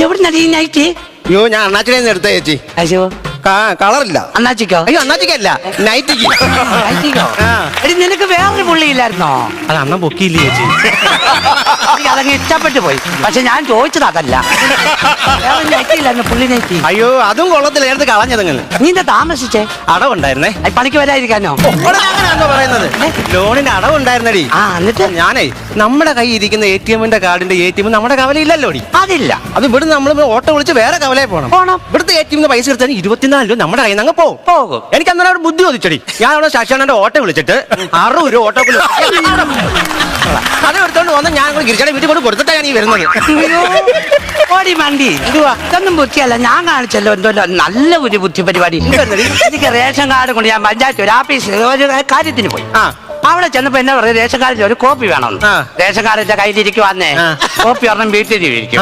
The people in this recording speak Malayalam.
എവിടെ നടി നൈറ്റ്? അയ്യോ ഞാൻ അണ്ണാച്ചിനെ എടുത്ത ചേച്ചി. അയ്യോ കളറില്ല. അണ്ണാച്ചിക്കോ? അയ്യോ അണ്ണാച്ചിക്കല്ല, നൈറ്റിക്ക്. നൈറ്റിക്കോ? എടി നിനക്ക് വേറൊരു പുള്ളിയില്ലായിരുന്നോ? അത് അണ്ണൻ പൊക്കിയില്ലേ ചേച്ചി? എനിക്ക് അതങ്ങ് ഇഷ്ടപ്പെട്ടു പോയി. പക്ഷെ ഞാൻ ചോദിച്ചത് അതല്ല. വേറെ നൈറ്റിയില്ലായിരുന്നു, പുള്ളി നൈറ്റി. അയ്യോ അതും കൊള്ളത്തില്ല, എടുത്ത് കളഞ്ഞതങ്ങനെ. നീന്താ താമസിച്ചേ? അടവുണ്ടായിരുന്നേ. പണിക്ക് വരാതിരിക്കാനോ? അങ്ങനെയാണോ പറയുന്നത്? ലോണിന് അടവുണ്ടായിരുന്നടി. എന്നിട്ട് ഞാനേ നമ്മുടെ കൈ ഇരിക്കുന്ന ATM-ന്റെ കാർഡിന്റെ ATM നമ്മുടെ കവലയില്ലല്ലോ. അതില്ല. അത് ഇവിടെ നമ്മൾ ഓട്ടോ വിളിച്ച് വേറെ കവലയിൽ പോകണം. ഇവിടുത്തെ ATM-ന്ന് പൈസ എടുത്താൽ 24 രൂപ നമ്മുടെ കയ്യിൽ നിന്ന് അങ്ങ് പോകും. എനിക്ക് അന്നേരം അവിടെ ബുദ്ധി ചോദിച്ചടി. ഞാൻ അവിടെ ശശാനന്റെ ഓട്ടോ വിളിച്ചിട്ട് 60 രൂപ ഓട്ടോ അത് എടുത്തോണ്ട് വന്ന് ഞാൻ ഗിരിജയുടെ വീട്ടിൽ കൊണ്ട് കൊടുത്തിട്ടാണ് ഞാൻ ഈ വരുന്നത്. ഓടി മണ്ടി ഇതൊന്നും ബുദ്ധിയല്ല, ഞാൻ കാണിച്ചല്ലോ എന്തോ നല്ല ഒരു ബുദ്ധി പരിപാടി. എനിക്ക് റേഷൻ കാർഡ് കൊണ്ട് ഞാൻ പഞ്ചായത്ത് ഒരു ആഫീസിൽ ഒരു കാര്യത്തിന് പോയി. അവിടെ ചെന്നപ്പോ എന്നാ പറയുക, റേഷൻ കാർഡിൽ ഒരു കോപ്പി വേണമെന്ന്. റേഷൻ കാർഡിന്റെ കയ്യിലിരിക്കുവാന്നേ, കോപ്പി ഒരെണ്ണം വീട്ടിൽ ഇരിക്കും.